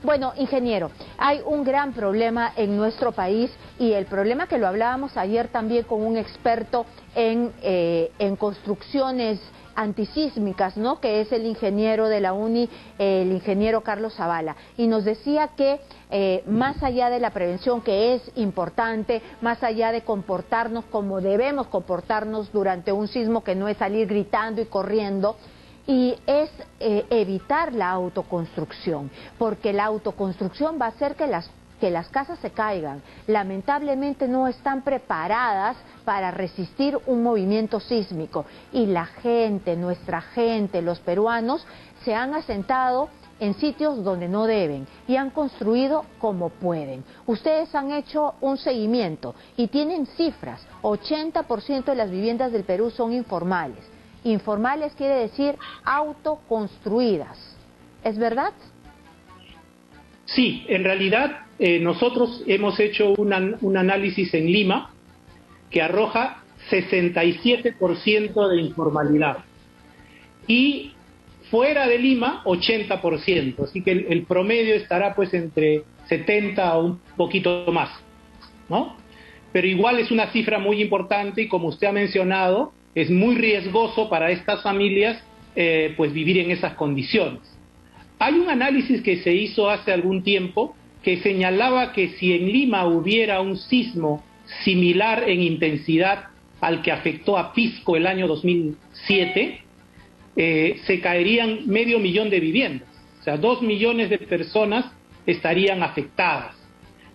Bueno, ingeniero, hay un gran problema en nuestro país y el problema que lo hablábamos ayer también con un experto en construcciones antisísmicas, ¿no? Que es el ingeniero de la UNI, el ingeniero Carlos Zavala, y nos decía que más allá de la prevención, que es importante, más allá de comportarnos como debemos comportarnos durante un sismo, que no es salir gritando y corriendo, y es evitar la autoconstrucción, porque la autoconstrucción va a hacer que las casas se caigan. Lamentablemente no están preparadas para resistir un movimiento sísmico, y la gente, nuestra gente, los peruanos, se han asentado en sitios donde no deben y han construido como pueden. Ustedes han hecho un seguimiento y tienen cifras: 80% de las viviendas del Perú son informales. Informales quiere decir autoconstruidas. ¿Es verdad? Sí, en realidad nosotros hemos hecho un análisis en Lima que arroja 67% de informalidad. Y fuera de Lima, 80%. Así que el promedio estará pues entre 70 o un poquito más, ¿no? Pero igual es una cifra muy importante y, como usted ha mencionado, es muy riesgoso para estas familias pues vivir en esas condiciones. Hay un análisis que se hizo hace algún tiempo que señalaba que si en Lima hubiera un sismo similar en intensidad al que afectó a Pisco el año 2007, se caerían 500.000 de viviendas. O sea, 2 millones de personas estarían afectadas.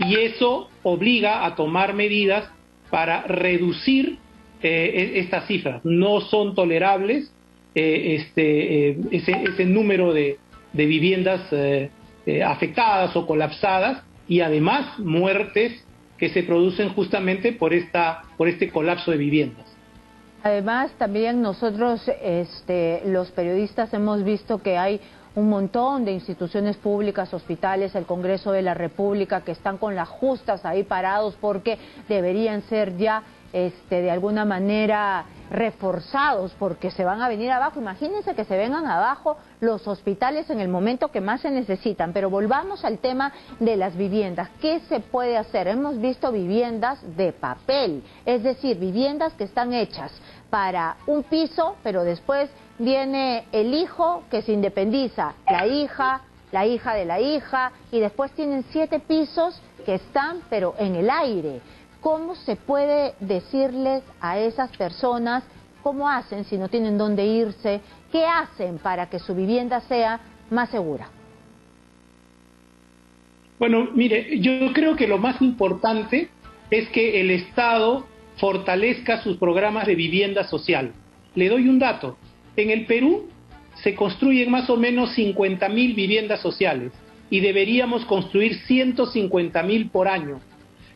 Y eso obliga a tomar medidas para reducir estas cifras. No son tolerables ese número de viviendas afectadas o colapsadas, y además muertes que se producen justamente por este colapso de viviendas. Además, también nosotros, los periodistas, hemos visto que hay un montón de instituciones públicas, hospitales, el Congreso de la República, que están con las justas ahí parados porque deberían ser ya de alguna manera reforzados, porque se van a venir abajo. Imagínense que se vengan abajo los hospitales en el momento que más se necesitan. Pero volvamos al tema de las viviendas. ¿Qué se puede hacer? Hemos visto viviendas de papel, es decir, viviendas que están hechas para un piso, pero después viene el hijo que se independiza, la hija de la hija, y después tienen 7 pisos que están pero en el aire. ¿Cómo se puede decirles a esas personas cómo hacen si no tienen dónde irse? ¿Qué hacen para que su vivienda sea más segura? Bueno, mire, yo creo que lo más importante es que el Estado fortalezca sus programas de vivienda social. Le doy un dato. En el Perú se construyen más o menos 50.000 viviendas sociales y deberíamos construir 150.000 por año.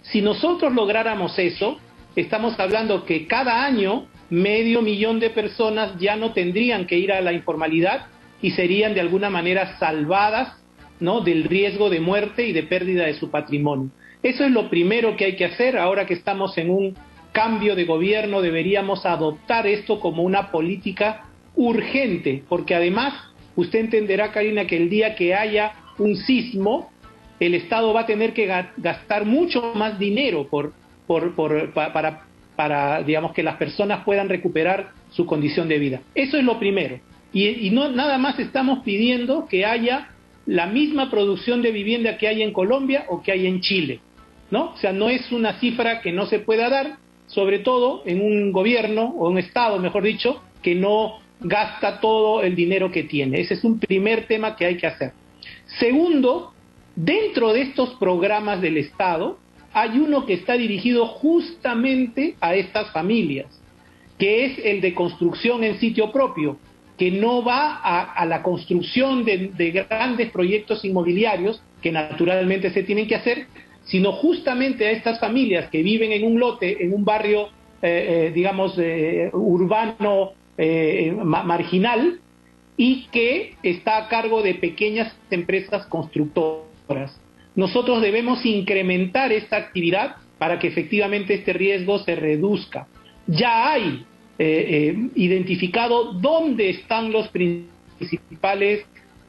Si nosotros lográramos eso, estamos hablando que cada año 500.000 de personas ya no tendrían que ir a la informalidad y serían de alguna manera salvadas, ¿no?, del riesgo de muerte y de pérdida de su patrimonio. Eso es lo primero que hay que hacer. Ahora que estamos en un cambio de gobierno, deberíamos adoptar esto como una política urgente, porque además usted entenderá, Karina, que el día que haya un sismo, el Estado va a tener que gastar mucho más dinero para digamos, que las personas puedan recuperar su condición de vida. Eso es lo primero. Y no nada más estamos pidiendo que haya la misma producción de vivienda que hay en Colombia o que hay en Chile, ¿no? O sea, no es una cifra que no se pueda dar, sobre todo en un gobierno, o un Estado, mejor dicho, que no gasta todo el dinero que tiene. Ese es un primer tema que hay que hacer. Segundo, dentro de estos programas del Estado hay uno que está dirigido justamente a estas familias, que es el de construcción en sitio propio, que no va a la construcción de grandes proyectos inmobiliarios que naturalmente se tienen que hacer, sino justamente a estas familias que viven en un lote, en un barrio, digamos, urbano marginal, y que está a cargo de pequeñas empresas constructoras. Nosotros debemos incrementar esta actividad para que efectivamente este riesgo se reduzca. Ya hay identificado dónde están los principales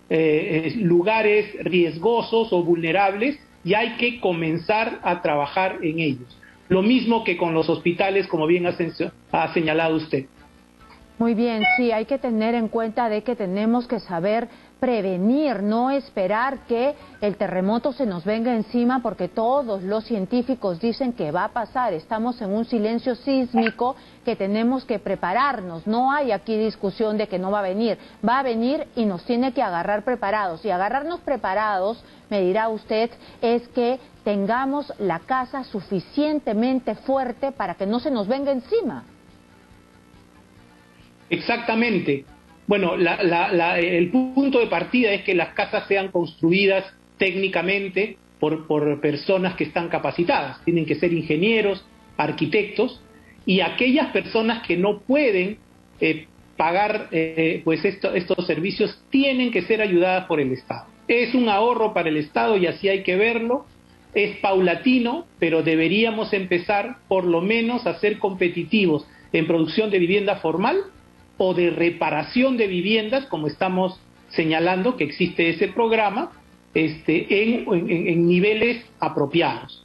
lugares riesgosos o vulnerables y hay que comenzar a trabajar en ellos. Lo mismo que con los hospitales, como bien ha señalado usted. Muy bien, sí, hay que tener en cuenta de que tenemos que saber prevenir, no esperar que el terremoto se nos venga encima, porque todos los científicos dicen que va a pasar. Estamos en un silencio sísmico que tenemos que prepararnos. No hay aquí discusión de que no va a venir y nos tiene que agarrar preparados. Y agarrarnos preparados, me dirá usted, es que tengamos la casa suficientemente fuerte para que no se nos venga encima. Exactamente. Bueno, el punto de partida es que las casas sean construidas técnicamente por personas que están capacitadas. Tienen que ser ingenieros, arquitectos, y aquellas personas que no pueden pagar pues estos servicios tienen que ser ayudadas por el Estado. Es un ahorro para el Estado y así hay que verlo. Es paulatino, pero deberíamos empezar por lo menos a ser competitivos en producción de vivienda formal o de reparación de viviendas, como estamos señalando que existe ese programa, en niveles apropiados.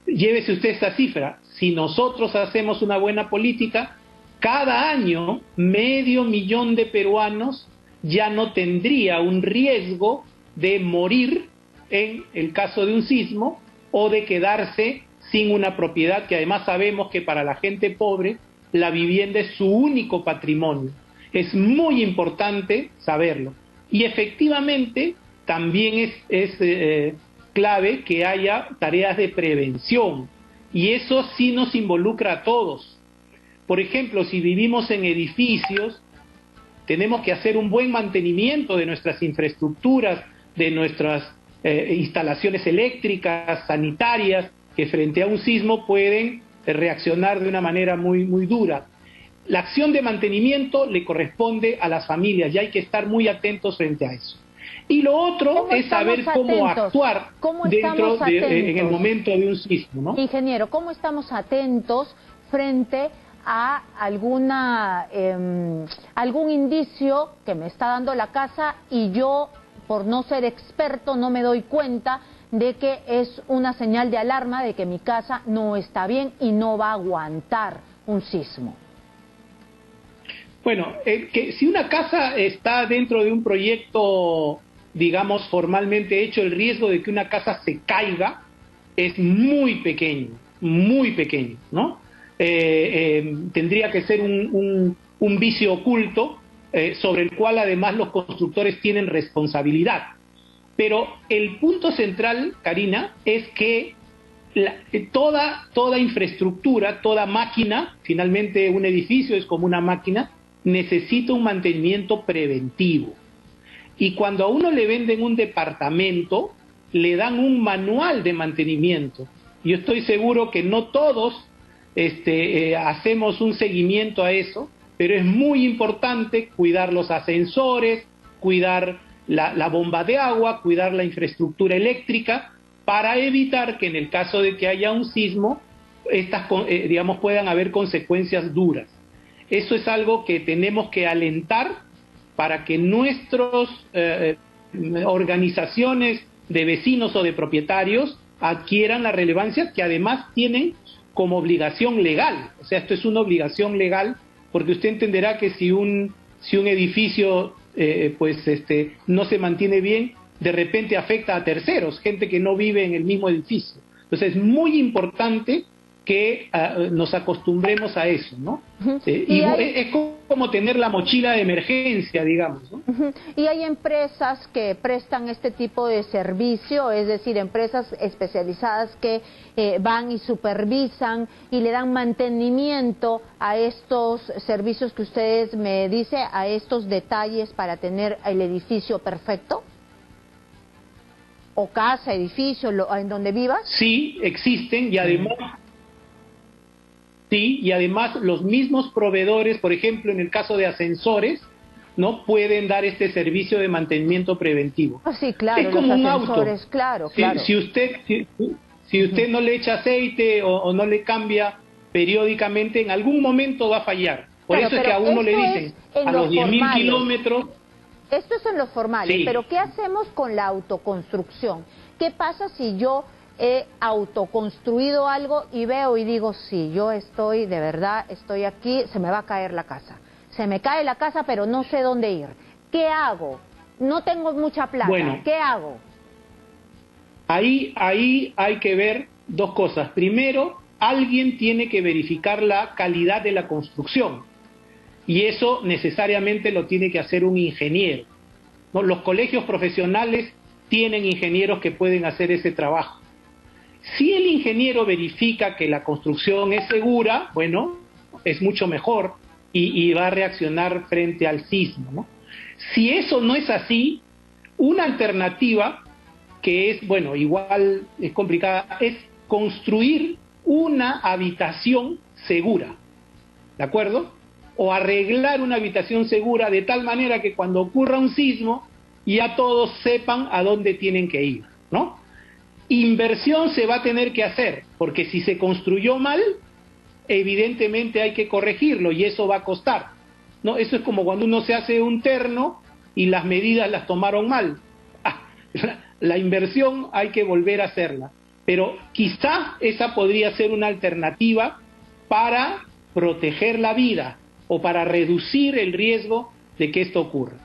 Llévese usted esta cifra: si nosotros hacemos una buena política, cada año 500.000 de peruanos ya no tendría un riesgo de morir en el caso de un sismo o de quedarse sin una propiedad, que además sabemos que para la gente pobre la vivienda es su único patrimonio. Es muy importante saberlo. Y efectivamente también es clave que haya tareas de prevención. Y eso sí nos involucra a todos. Por ejemplo, si vivimos en edificios, tenemos que hacer un buen mantenimiento de nuestras infraestructuras, de nuestras instalaciones eléctricas, sanitarias, que frente a un sismo pueden reaccionar de una manera muy dura. La acción de mantenimiento le corresponde a las familias y hay que estar muy atentos frente a eso. Y lo otro es saber cómo actuar en el momento de un sismo, ¿no? Ingeniero, ¿cómo estamos atentos frente a algún indicio que me está dando la casa y yo, por no ser experto, no me doy cuenta de que es una señal de alarma de que mi casa no está bien y no va a aguantar un sismo? Bueno, que si una casa está dentro de un proyecto, digamos, formalmente hecho, el riesgo de que una casa se caiga es muy pequeño, ¿no? Tendría que ser un vicio oculto sobre el cual además los constructores tienen responsabilidad. Pero el punto central, Karina, es que toda infraestructura, toda máquina, finalmente un edificio es como una máquina, necesita un mantenimiento preventivo. Y cuando a uno le venden un departamento, le dan un manual de mantenimiento. Yo estoy seguro que no todos hacemos un seguimiento a eso, pero es muy importante cuidar los ascensores, cuidar la bomba de agua, cuidar la infraestructura eléctrica, para evitar que en el caso de que haya un sismo, puedan haber consecuencias duras. Eso es algo que tenemos que alentar para que nuestras organizaciones de vecinos o de propietarios adquieran la relevancia que además tienen como obligación legal. O sea, esto es una obligación legal, porque usted entenderá que si un edificio no se mantiene bien, de repente afecta a terceros, gente que no vive en el mismo edificio. Entonces es muy importante que nos acostumbremos a eso, ¿no? Es como tener la mochila de emergencia, digamos, ¿no? Y hay empresas que prestan este tipo de servicio, es decir, empresas especializadas que van y supervisan y le dan mantenimiento a estos servicios que ustedes me dicen, a estos detalles para tener el edificio perfecto. ¿O casa, edificio, en donde vivas? Sí, existen, y además... Sí, y además los mismos proveedores, por ejemplo, en el caso de ascensores, no pueden dar este servicio de mantenimiento preventivo. Sí, claro, es como un auto. Claro. Si usted no le echa aceite o no le cambia periódicamente, en algún momento va a fallar. Por eso es que a uno le dicen, a los 10.000 kilómetros... Esto es en los formales, Sí. pero ¿qué hacemos con la autoconstrucción? ¿Qué pasa si yo he autoconstruido algo y veo y digo, sí, yo estoy, de verdad, estoy aquí, se me va a caer la casa. Se me cae la casa, pero no sé dónde ir. ¿Qué hago? No tengo mucha plata. Bueno, ¿Qué hago? Ahí hay que ver dos cosas. Primero, alguien tiene que verificar la calidad de la construcción. Y eso necesariamente lo tiene que hacer un ingeniero, ¿no? Los colegios profesionales tienen ingenieros que pueden hacer ese trabajo. Si el ingeniero verifica que la construcción es segura, bueno, es mucho mejor y va a reaccionar frente al sismo, ¿no? Si eso no es así, una alternativa que es, bueno, igual es complicada, es construir una habitación segura, ¿de acuerdo? O arreglar una habitación segura de tal manera que cuando ocurra un sismo ya todos sepan a dónde tienen que ir, ¿no? Inversión se va a tener que hacer, porque si se construyó mal, evidentemente hay que corregirlo y eso va a costar, ¿no? Eso es como cuando uno se hace un terno y las medidas las tomaron mal. La inversión hay que volver a hacerla, pero quizás esa podría ser una alternativa para proteger la vida o para reducir el riesgo de que esto ocurra.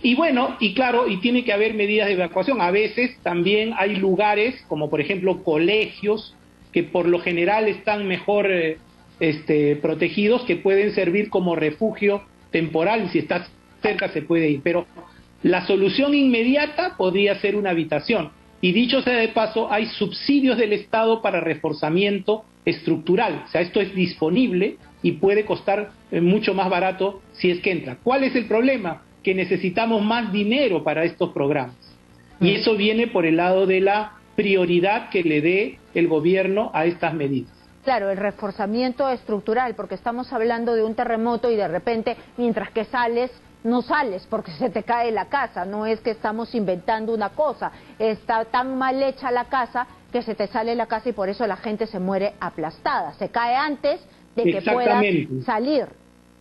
Y bueno, y claro, y tiene que haber medidas de evacuación. A veces también hay lugares, como por ejemplo colegios, que por lo general están mejor protegidos, que pueden servir como refugio temporal, y si está cerca se puede ir. Pero la solución inmediata podría ser una habitación. Y dicho sea de paso, hay subsidios del Estado para reforzamiento estructural. O sea, esto es disponible y puede costar mucho más barato si es que entra. ¿Cuál es el problema? Que necesitamos más dinero para estos programas. Y eso viene por el lado de la prioridad que le dé el gobierno a estas medidas. Claro, el reforzamiento estructural, porque estamos hablando de un terremoto y de repente, mientras que sales, no sales porque se te cae la casa. No es que estamos inventando una cosa, está tan mal hecha la casa que se te sale la casa y por eso la gente se muere aplastada, se cae antes de que puedas salir.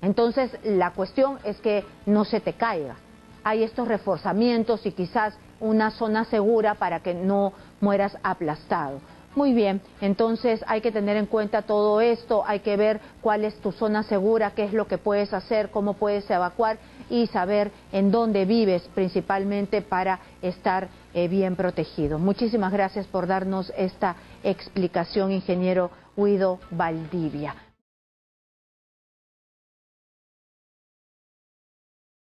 Entonces la cuestión es que no se te caiga. Hay estos reforzamientos y quizás una zona segura para que no mueras aplastado. Muy bien, entonces hay que tener en cuenta todo esto, hay que ver cuál es tu zona segura, qué es lo que puedes hacer, cómo puedes evacuar y saber en dónde vives principalmente para estar bien protegido. Muchísimas gracias por darnos esta explicación, ingeniero Guido Valdivia.